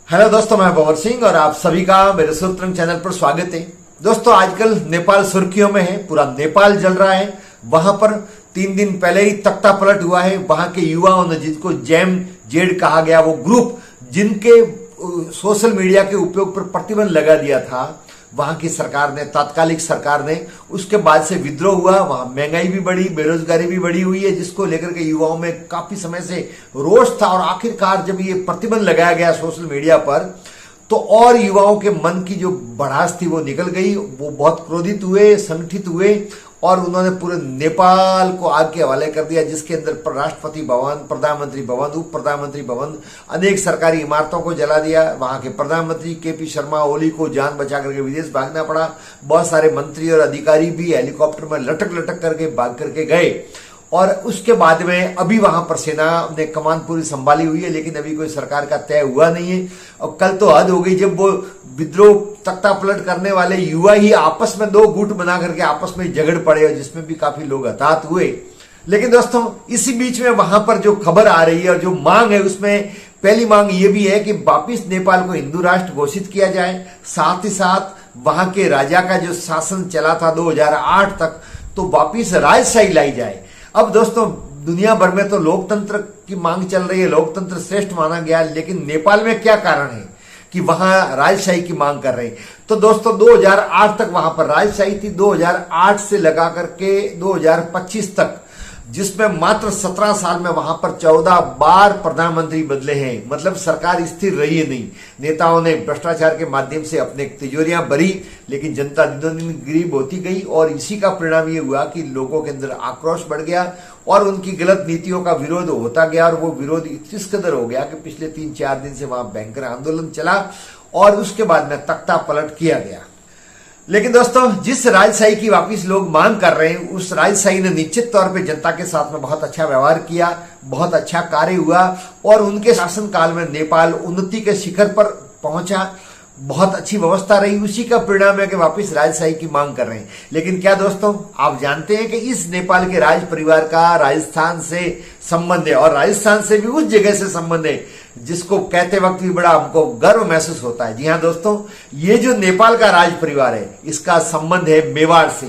Hello दोस्तों, मैं भंवर सिंह और आप सभी का मेरे सुरतरंग चैनल पर स्वागत है। दोस्तों, आजकल नेपाल सुर्खियों में है, पूरा नेपाल जल रहा है। वहां पर 3 दिन पहले ही तख्ता पलट हुआ है। वहां के युवाओं ने, जिनको जैम जेड कहा गया, वो ग्रुप जिनके सोशल मीडिया के उपयोग पर प्रतिबंध लगा दिया था, वहां की सरकार ने, तात्कालिक सरकार ने, उसके बाद से विद्रोह हुआ। वहां महंगाई भी बढ़ी, बेरोजगारी भी बढ़ी हुई है, जिसको लेकर के युवाओं में काफी समय से रोष था। और आखिरकार जब ये प्रतिबंध लगाया गया सोशल मीडिया पर, तो और युवाओं के मन की जो भड़ास थी वो निकल गई। वो बहुत क्रोधित हुए, संगठित हुए और उन्होंने पूरे नेपाल को आग के हवाले कर दिया, जिसके अंदर राष्ट्रपति भवन, प्रधानमंत्री भवन, उप प्रधानमंत्री भवन, अनेक सरकारी इमारतों को जला दिया। वहां के प्रधानमंत्री केपी शर्मा ओली को जान बचा करके विदेश भागना पड़ा। बहुत सारे मंत्री और अधिकारी भी हेलीकॉप्टर में लटक लटक करके भाग करके गए। और उसके बाद में अभी वहां पर सेना ने कमान पूरी संभाली हुई है, लेकिन अभी कोई सरकार का तय हुआ नहीं है। और कल तो हद हो गई जब वो विद्रोह तख्ता पलट करने वाले युवा ही आपस में 2 गुट बना करके आपस में झगड़ पड़े, और जिसमें भी काफी लोग हताहत हुए। लेकिन दोस्तों, इसी बीच में वहां पर जो खबर आ रही है और जो मांग है, उसमें पहली मांग ये भी है कि वापिस नेपाल को हिंदू राष्ट्र घोषित किया जाए। साथ ही साथ वहां के राजा का जो शासन चला था 2008 तक, तो वापिस राजशाही लाई जाए। अब दोस्तों, दुनिया भर में तो लोकतंत्र की मांग चल रही है, लोकतंत्र श्रेष्ठ माना गया, लेकिन नेपाल में क्या कारण है कि वहां राजशाही की मांग कर रहे हैं? तो दोस्तों, 2008 तक वहां पर राजशाही थी। 2008 से लगा करके 2025 तक, जिसमें मात्र 17 साल में वहां पर 14 बार प्रधानमंत्री बदले हैं। मतलब सरकार स्थिर रही है नहीं। नेताओं ने भ्रष्टाचार के माध्यम से अपने तिजोरियां भरी, लेकिन जनता दिनों दिन गरीब होती गई। और इसी का परिणाम ये हुआ कि लोगों के अंदर आक्रोश बढ़ गया और उनकी गलत नीतियों का विरोध होता गया। और वो विरोध इस कदर हो गया कि पिछले 3-4 दिन से वहां भयंकर आंदोलन चला और उसके बाद में तख्ता पलट किया गया। लेकिन दोस्तों, जिस राजशाही की वापिस लोग मांग कर रहे हैं, उस राजशाही ने निश्चित तौर पे जनता के साथ में बहुत अच्छा व्यवहार किया, बहुत अच्छा कार्य हुआ और उनके शासनकाल में नेपाल उन्नति के शिखर पर पहुंचा। बहुत अच्छी व्यवस्था रही। उसी का परिणाम है कि वापिस राजशाही की मांग कर रहे हैं। लेकिन क्या दोस्तों, आप जानते हैं कि इस नेपाल के राज परिवार का राजस्थान से संबंध है, और राजस्थान से भी उस जगह से संबंध है जिसको कहते वक्त भी बड़ा हमको गर्व महसूस होता है। जी हाँ दोस्तों, ये जो नेपाल का राज परिवार है, इसका संबंध है मेवाड़ से।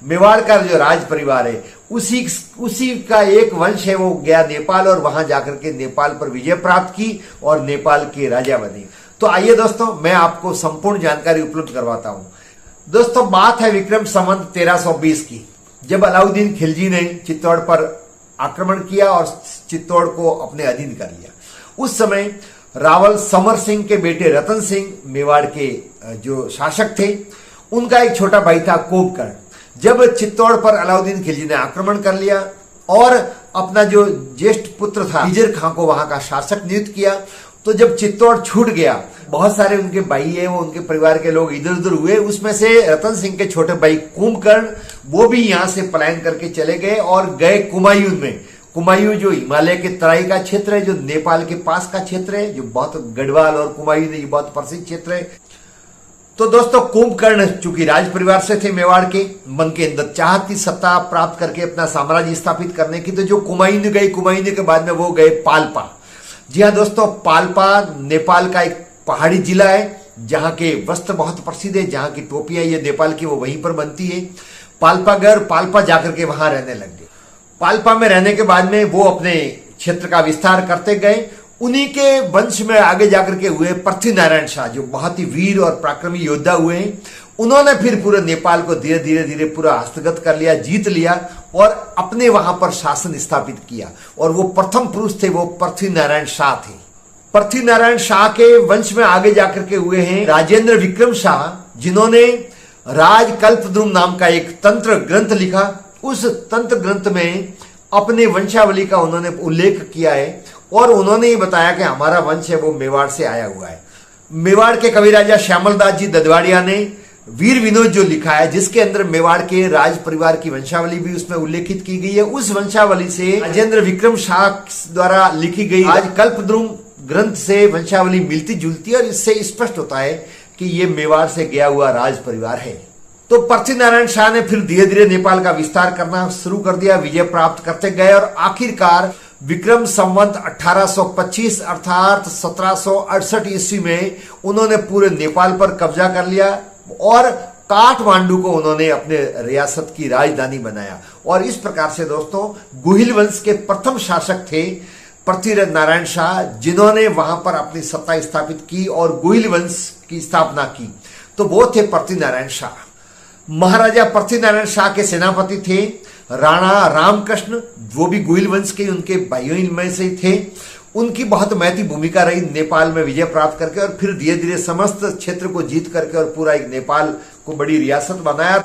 मेवाड़ का जो राज परिवार है, उसी का एक वंश है। वो गया नेपाल और वहां जाकर के नेपाल पर विजय प्राप्त की और नेपाल के राजा बने। तो आइए दोस्तों, मैं आपको संपूर्ण जानकारी उपलब्ध करवाता हूं। दोस्तों, बात है विक्रम संवत 1320 की, जब अलाउद्दीन खिलजी ने चित्तौड़ पर आक्रमण किया और चित्तौड़ को अपने अधीन कर लिया। उस समय रावल समर सिंह के बेटे रतन सिंह, मेवाड़ के जो शासक थे, उनका एक छोटा भाई था कोपकर्ण। जब चित्तौड़ पर अलाउद्दीन खिलजी ने आक्रमण कर लिया और अपना जो ज्येष्ठ पुत्र था हिजर खां को वहां का शासक नियुक्त किया, तो जब चित्तौड़ छूट गया, बहुत सारे उनके भाई है, वो उनके परिवार के लोग इधर उधर हुए। उसमें से रतन सिंह के छोटे भाई कुंभकर्ण, वो भी यहां से पलायन करके चले गए और गए कुमायूं में। कुमायूं जो हिमालय के तराई का क्षेत्र है, जो नेपाल के पास का क्षेत्र है, जो बहुत गढ़वाल और कुमायूं ये बहुत प्रसिद्ध क्षेत्र है। तो दोस्तों, कुंभकर्ण चूंकि राज परिवार से थे, मेवाड़ के, मन के अंदर चाहत थी सत्ता प्राप्त करके अपना साम्राज्य स्थापित करने की। तो जो कुमायूं गए, कुमायूं के बाद में वो गए पाल्पा। जी हाँ दोस्तों, पाल्पा नेपाल का एक पहाड़ी जिला है, जहां के वस्त्र बहुत प्रसिद्ध है, जहां की टोपियां ये नेपाल की वो वहीं पर बनती है। पाल्पा जाकर के वहां रहने लग गए। पाल्पा में रहने के बाद में वो अपने क्षेत्र का विस्तार करते गए। उन्हीं के वंश में आगे जाकर के हुए पृथ्वीनारायण शाह, जो बहुत ही वीर और पराक्रमी योद्धा हुए हैं। उन्होंने फिर पूरे नेपाल को धीरे धीरे पूरा हस्तगत कर लिया, जीत लिया और अपने वहां पर शासन स्थापित किया। और वो प्रथम पुरुष थे, वो पृथ्वीनारायण शाह थे। पृथ्वीनारायण शाह के वंश में आगे जाकर के हुए हैं राजेंद्र विक्रम शाह, जिन्होंने राजकल्पद्रुम नाम का एक तंत्र ग्रंथ लिखा। उस तंत्र ग्रंथ में अपने वंशावली का उन्होंने उल्लेख किया है और उन्होंने ये बताया कि हमारा वंश है वो मेवाड़ से आया हुआ है। मेवाड़ के कवि राजा श्यामलदास जी ददवाड़िया ने वीर विनोद जो लिखा है, जिसके अंदर मेवाड़ के राज परिवार की वंशावली भी उसमें उल्लेखित की गई है। उस वंशावली से राजेंद्र विक्रम शाह द्वारा लिखी गई राजकल्पद्रुम ग्रंथ से वंशावली मिलती जुलती है और इससे स्पष्ट होता है कि ये मेवाड़ से गया हुआ राज परिवार है। तो पृथ्वीनारायण शाह ने फिर धीरे धीरे नेपाल का विस्तार करना शुरू कर दिया, विजय प्राप्त करते गए और आखिरकार विक्रम संवत 1825 अर्थात 1768 ईस्वी में उन्होंने पूरे नेपाल पर कब्जा कर लिया और काठमांडू को उन्होंने अपने रियासत की राजधानी बनाया। और इस प्रकार से दोस्तों गुहिल वंश के प्रथम शासक थे पृथ्वीराज नारायण शाह, जिन्होंने वहां पर अपनी सत्ता स्थापित की और गुहिल वंश की स्थापना की। तो वो थे पृथ्वीनारायण शाह। महाराजा पृथ्वीनारायण शाह के सेनापति थे राणा रामकृष्ण, वो भी गुहिल वंश के उनके भाइयों में से थे। उनकी बहुत महती भूमिका रही नेपाल में विजय प्राप्त करके और फिर धीरे धीरे समस्त क्षेत्र को जीत करके और पूरा एक नेपाल को बड़ी रियासत बनाया।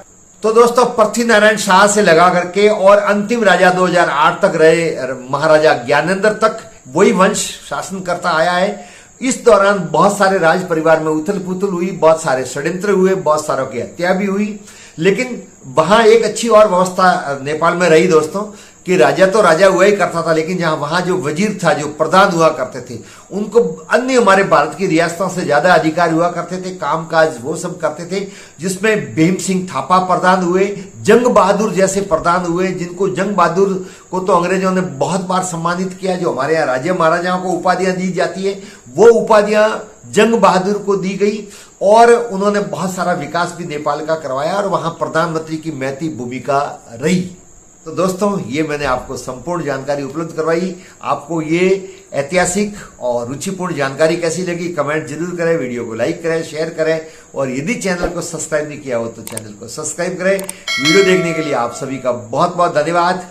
तो दोस्तों पृथ्वीनारायण शाह से लगा करके और अंतिम राजा 2008 तक रहे महाराजा ज्ञानेंद्र तक वही वंश शासन करता आया है। इस दौरान बहुत सारे राज परिवार में उथल पुथल हुई, बहुत सारे षड्यंत्र हुए, बहुत सारों की हत्या भी हुई। लेकिन वहां एक अच्छी और व्यवस्था नेपाल में रही दोस्तों कि राजा तो राजा हुआ ही करता था, लेकिन जहां वहां जो वजीर था, जो प्रधान हुआ करते थे, उनको अन्य हमारे भारत की रियासतों से ज्यादा अधिकार हुआ करते थे, कामकाज वो सब करते थे। जिसमें भीम सिंह थापा प्रधान हुए, जंग बहादुर जैसे प्रधान हुए, जिनको जंग बहादुर को तो अंग्रेजों ने बहुत बार सम्मानित किया। जो हमारे यहाँ राजा महाराजाओं को उपाधियां दी जाती है, वो उपाधियां जंग बहादुर को दी गई और उन्होंने बहुत सारा विकास भी नेपाल का करवाया और वहां प्रधानमंत्री की महती भूमिका रही। तो दोस्तों ये मैंने आपको संपूर्ण जानकारी उपलब्ध करवाई। आपको ये ऐतिहासिक और रुचिपूर्ण जानकारी कैसी लगी कमेंट जरूर करें, वीडियो को लाइक करें, शेयर करें और यदि चैनल को सब्सक्राइब नहीं किया हो तो चैनल को सब्सक्राइब करें। वीडियो देखने के लिए आप सभी का बहुत बहुत धन्यवाद।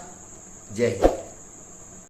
जय हिंद।